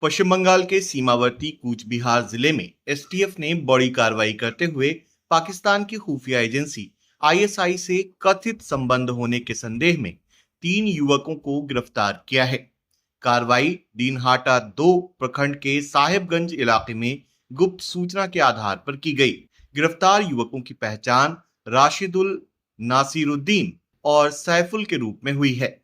पश्चिम बंगाल के सीमावर्ती कूच बिहार जिले में एसटीएफ ने बड़ी कार्रवाई करते हुए पाकिस्तान की खुफिया एजेंसी आईएसआई से कथित संबंध होने के संदेह में 3 युवकों को गिरफ्तार किया है। कार्रवाई दीनहाटा 2 प्रखंड के साहेबगंज इलाके में गुप्त सूचना के आधार पर की गई। गिरफ्तार युवकों की पहचान राशिदुल, नासिरुद्दीन और सैफुल के रूप में हुई है।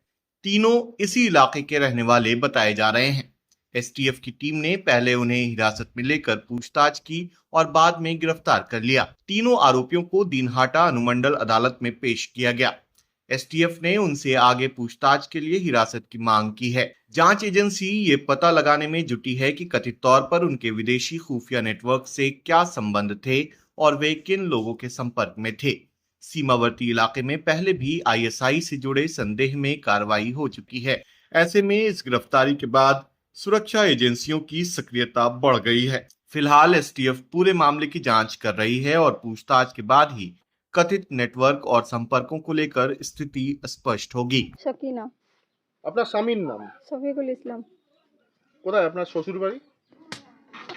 तीनों इसी इलाके के रहने वाले बताए जा रहे हैं। एसटीएफ की टीम ने पहले उन्हें हिरासत में लेकर पूछताछ की और बाद में गिरफ्तार कर लिया। तीनों आरोपियों को दीनहाटा अनुमंडल अदालत में पेश किया गया। एसटीएफ ने उनसे आगे पूछताछ के लिए हिरासत की मांग की है। जांच एजेंसी ये पता लगाने में जुटी है कि कथित तौर पर उनके विदेशी खुफिया नेटवर्क से क्या संबंध थे और वे किन लोगों के संपर्क में थे। सीमावर्ती इलाके में पहले भी आईएसआई से जुड़े संदेह में कार्रवाई हो चुकी है। ऐसे में इस गिरफ्तारी के बाद सुरक्षा एजेंसियों की सक्रियता बढ़ गई है। फिलहाल एसटीएफ पूरे मामले की जांच कर रही है और पूछताछ के बाद ही कथित नेटवर्क और संपर्कों को लेकर स्थिति स्पष्ट होगी। शकीना। আপনার স্বামীর নাম শফিকুল ইসলাম। কোথায় আপনার শ্বশুর বাড়ি?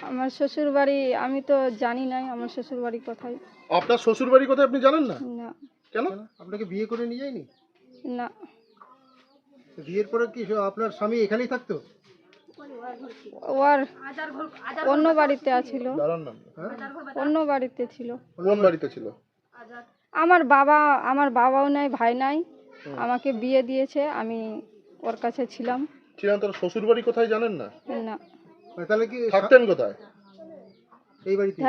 আমার শ্বশুর বাড়ি আমি তো জানি না আমার শ্বশুর বাড়ি কোথায়। আপনার শ্বশুর বাড়ি কোথায় আপনি জানেন না? না কেন? আপনাকে বিয়ে করে নিয়ে যায়নি? না বিয়ের পরে কি আপনার স্বামী এখানেই থাকতো? ওর অন্য বাড়িতে আছিল, দাঁড়ান না। অন্য বাড়িতে ছিল। কোন বাড়িতে ছিল? আমার বাবাও নাই, ভাই নাই, আমাকে বিয়ে দিয়েছে, আমি ওর কাছে ছিলাম। ছিলেন, তোর শ্বশুর বাড়ি কোথায় জানেন না? না। তাহলে কি থাকতেন কোথায়? এই বাড়িতে?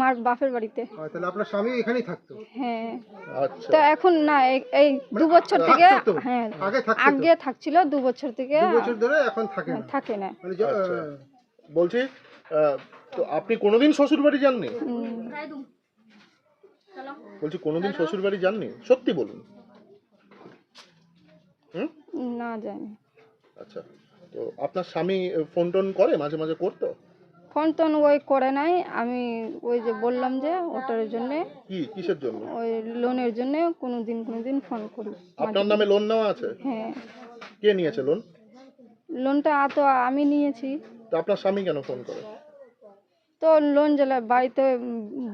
মার বাপের বাড়িতে। তাহলে আপনার স্বামী এখানেই থাকতো? হ্যাঁ। আচ্ছা। তো এখন না, এই 2 বছর থেকে, হ্যাঁ আগে থাকছিল, 2 বছর থেকে 2 বছর ধরে এখন থাকে না? থাকে না। বলছি তো আপনি কোনোদিন শ্বশুর বাড়ি যাননি? বলছি কোনোদিন শ্বশুর বাড়ি যাননি? সত্যি বলুন। না জানি। আচ্ছা, তো আপনার স্বামী ফোন টোন করে? মাঝে মাঝে করতো? ফোন টোন ওই করে নাই, আমি ওই যে বললাম যে ওটার জন্য। কিসের জন্য? ওই লোনের জন্য কোনোদিন ফোন করি। আপনার নামে লোন নেওয়া আছে? হ্যাঁ। কে নিয়েছে লোন? লোনটা তো আমি নিয়েছি। তো আপনার স্বামী কেন ফোন করে? তো লোন জেলা বাড়িতে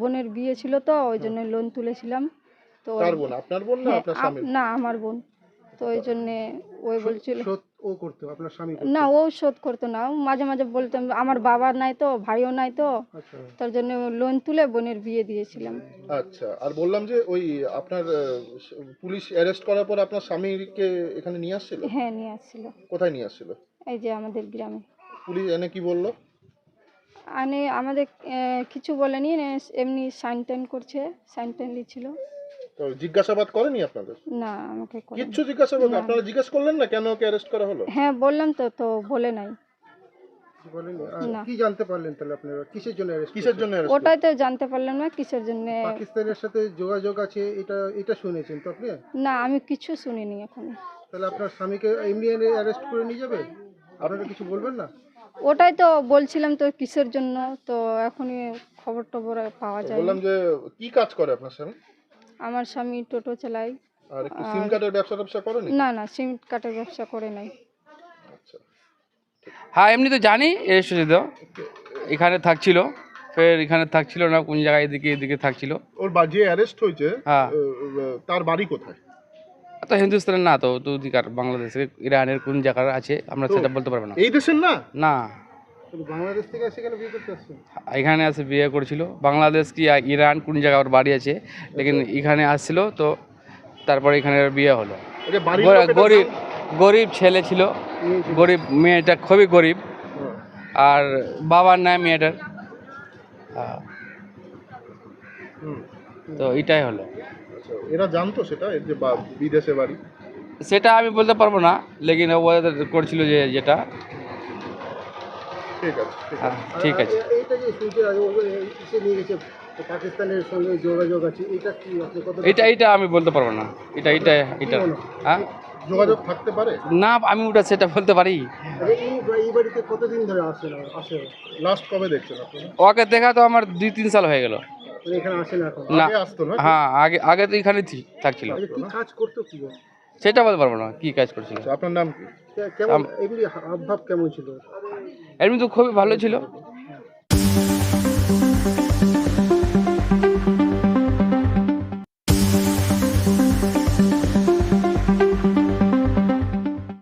বোনের বিয়ে ছিল, তো ওই জন্য লোন তুলেছিলাম। তো কার বোন? আপনার বোন না আপনার স্বামী? না, আমার বোন। তো ওই জন্য ওই বলছিল শোধ ও করতো, আপনার স্বামী? না, ও শোধ করতো না, মাঝে মাঝে বলতাম আমার বাবা নাই তো, ভাইও নাই তো, তার জন্য লোন তুলে বোনের বিয়ে দিয়েছিলাম। আচ্ছা, আর বললাম যে ওই আপনার পুলিশ অ্যারেস্ট করার পর আপনার স্বামীকে এখানে নিয়ে আসছিল? হ্যাঁ, নিয়ে আসছিল। কোথায় নিয়ে আসছিল? এই যে আমাদের গ্রামে। পুলিশ এনে কি বললো? আমাদের কিছু বলেনি, এমনি সাইন টাইন করছে, সাইন টাইন দিচ্ছিল। তো জিজ্ঞাসাবাদ করেনি আপনাদের? না, আমাকে কিচ্ছু জিজ্ঞাসাবাদ আপনারা জিজ্ঞেস করলেন না কেন ওকে অ্যারেস্ট করা হলো? হ্যাঁ বললাম তো বলে নাই। কি জানতে পারলেন তাহলে আপনারা কিসের জন্য অ্যারেস্ট? ওটাই তো জানতে পারলাম না কিসের জন্য। পাকিস্তানের সাথে যোগাযোগ আছে এটা শুনেছেন তো আপনি? না, আমি কিছু শুনিনি এখন। তাহলে আপনার স্বামীকে এমনি অ্যারেস্ট করে নিয়ে যাবে? আপনারা কিছু বলবেন না? ওটাই তো বলছিলাম তো কিসের জন্য, তো এখনই খবর টবর পাওয়া যায়। বললাম যে কি কাজ করে আপনার স্বামী? আমার স্বামী টোটো চালায়। আর কি সিম কার্ডের ব্যবসা করেন? না, সিম কার্ডের ব্যবসা করে নাই। আচ্ছা, হ্যাঁ এমনি তো জানি এসেছে তো, এখানে থাকছিল, ফের এখানে থাকছিল না, কোন জায়গায় এদিকে থাকছিল। ওর যে অ্যারেস্ট হয়েছে হ্যাঁ, তার বাড়ি কোথায়? তো হিন্দুস্তানের না, তো দিকার বাংলাদেশের ইরানের কোন জায়গার আছে আমরা সেটা বলতে পারবো না। এই দেশের না? না, বাংলাদেশ থেকে এসে কেন বিয়ে করতে আসছে? এখানে আসে বিয়ে করেছিল। বাংলাদেশ কি ইরান কোন জায়গায় ওর বাড়ি আছে, লেকিন এখানে আসছিল, তো তারপরে এখানে বিয়ে হলো। গরিব ছেলে ছিল, গরিব, মেয়েটা খুবই গরিব, আর বাবার নাই মেয়েটার। তো এটাই হলো। এরা জানতো সেটা যে বিদেশে বাড়ি? সেটা আমি বলতে পারবো না, লেকিন ওদের করছিল যেটা। ঠিক আছে। এইটা যে শুনতে এসে নিয়ে গেছে পাকিস্তানের সঙ্গে যোগাযোগ আছে, এটা কি আপনি কত? এটা আমি বলতে পারবো না। এটা হ্যাঁ, যোগাযোগ থাকতে পারে না, আমি ওটা সেটা বলতে পারি। এই বাড়িতে কতদিন ধরে আসে লাস্ট কবে দেখছেন আপনি? ওকে দেখা তো আমার 2-3 সাল হয়ে গেল। এখানে আসে না এখন? না, আগে আসতো না? হ্যাঁ, আগে তো এখানে থাকছিল। কি কাজ করতো কি? সেটা বলতে পারবো না কি কাজ করছিল। আপনার নাম কি? কেমন এমনি হাবভাব কেমন ছিল? এমনি তো খুবই ভালো ছিল।